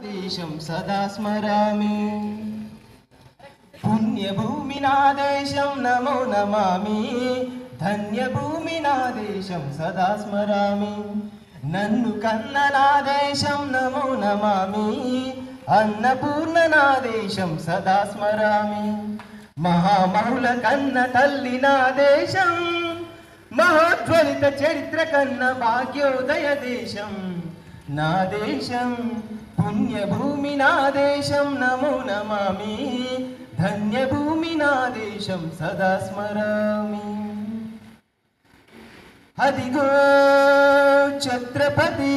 దేశం సదా స్మరామి. పుణ్యభూమి నా దేశం నమో నమామి, ధన్యభూమి నా దేశం సదా స్మరామి. నన్ను కన్న నా దేశం నమో నమామి, అన్నపూర్ణ నా దేశం సదా స్మరామి. మహామహుల కన్న తల్లి నా దేశం, మహోజ్వలిత చరిత్ర కన్న భాగ్యోదయ దేశం నా దేశం. పుణ్యభూమి నా దేశం నమో నమామి, ధన్యభూమి నా దేశం సదా స్మరామి. అదిగో ఛత్రపతి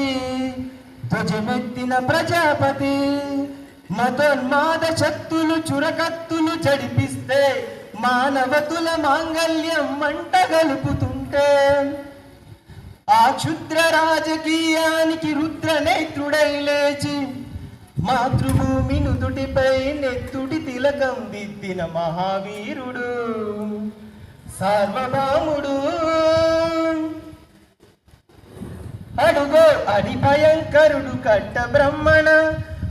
ధ్వజమెత్తిన ప్రజాపతి, మతోన్మాద శక్తులు చురకత్తులు జడిపిస్తే మానవతుల మాంగల్యం మంట గలుపుతుంటే, ఆ క్షుద్ర రాజకీయానికి రుద్రనేత్రుడై లేచి మాతృభూమి నుదుటిపై నెత్తుడి తిలకం దిద్దిన మహావీరుడు సార్వభౌముడు. అడుగో అడి భయంకరుడు కట్ట బ్రహ్మణ,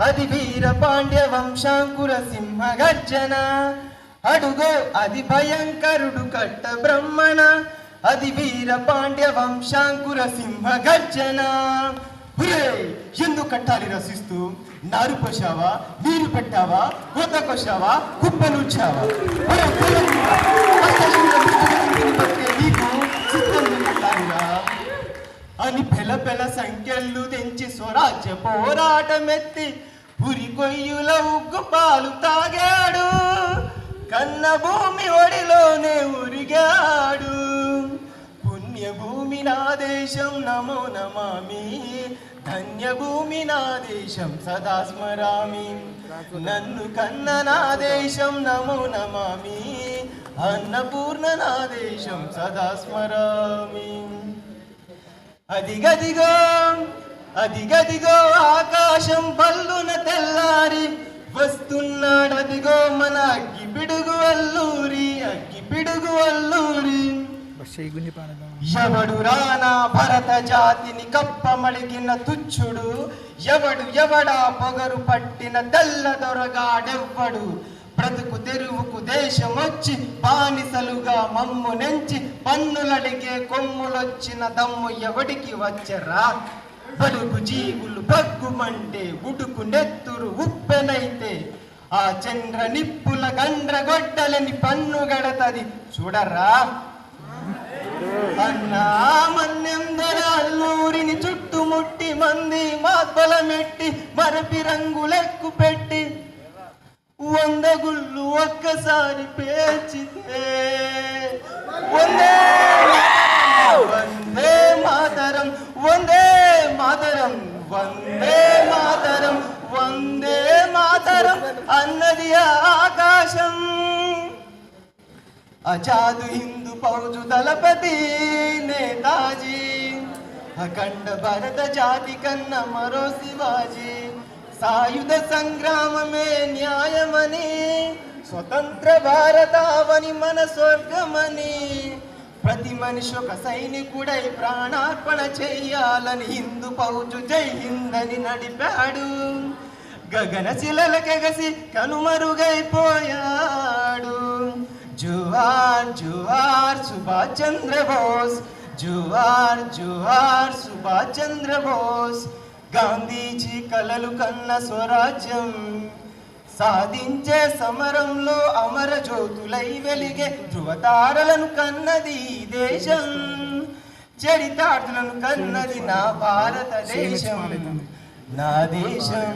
అది వీర పాండ్య వంశాంకుర సింహ గర్జన. అడుగో అది భయంకరుడు కట్ట బ్రహ్మణ, అది వీర పాండ్య వంశాంకుర సింహ గర్జన. ఎందుకు కట్టాలి రసిస్తూ? నారు పోసావా, నీరు పెట్టావా, కోత కొసావా, కుప్పనుచ్చావా? అని పెల పెల సంఖ్యలు తెంచి స్వరాజ్య పోరాటమెత్తి పురి కొయ్యుల ఉగ్గు పాలు తాగాడు, కన్న భూమి ఒడిలోనే ఉరిగాడు. పుణ్యభూమి నా దేశం నమో నమామి, ధన్యభూమి నా దేశం సదా స్మరామి. నన్ను కన్న నా దేశం నమో నమామి, అన్నపూర్ణ నా దేశం సదా స్మరామి. అదిగదిగో అదిగదిగో ఆకాశం పల్లున తెల్లారి వస్తున్నాడదిగో మన అగ్గిపిడుగు అల్లూరి, అగ్గిపిడుగు అల్లూరి. ఎవడు రానా భరత జాతిని కప్పమడిగిన తుచ్చుడు, ఎవడు ఎవడా పొగరు పట్టిన తెల్ల దొరగాడెవ్వడు. బ్రతుకు తెరువుకు దేశమొచ్చి బానిసలుగా మమ్ము నెంచి పన్నులడిగే కొమ్ములొచ్చిన దమ్ము ఎవడికి వచ్చరా? బడుగు జీవులు బగ్గుమంటే ఉడుకు నెత్తురు ఉప్పెనైతే, ఆ చంద్ర నిప్పుల గండ్రగొడ్డలని పన్ను గడతది చూడరా. అన్నా మన్నెందరాళ్ళూరిని చుట్టుముట్టి మంది మాత్బలమెట్టి మరపి రంగులెక్కు పెట్టి 100 గుళ్ళు ఒక్కసారి పేర్చితే, వందే వందే మాతరం, వందే మాతరం, వందే మాతరం, వందే మాతరం అన్నది ఆకాశం. అజాదు హిందూ ఫౌజు దళపతి నేతాజీ, అఖండ భరత జాతి కన్న మరో శివాజీ. సాయుధ సంగ్రామమే న్యాయమని, స్వతంత్ర భారతావని మన స్వర్గమని, ప్రతి మనిషి ఒక సైనికుడై ప్రాణార్పణ చెయ్యాలని హిందూ ఫౌజు జై హిందని నడిపాడు. గగన శిలలకెగసి కనుమరుగైపోయాడు. జోహార్ జోహార్ సుభాష్ చంద్ర బోస్, జోహార్ జోహార్ సుభాష్ చంద్ర బోస్. గాంధీజీ కలలు కన్న స్వరాజ్యం సాధించే సమరంలో అమర జ్యోతులై వెలిగే ధృవతారలను కన్నది దేశం. చరితార్థులను కన్నది నా భారతదేశం. నా దేశం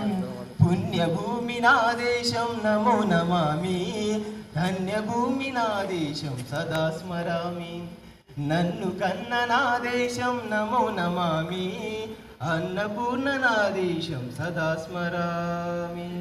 పుణ్యభూమి నా దేశం నమో నమామి, ధన్యభూమి నా దేశం సదా స్మరామి. నన్ను కన్న నా దేశం నమో నమామి, అన్నపూర్ణ నా దేశం సదా స్మరామి.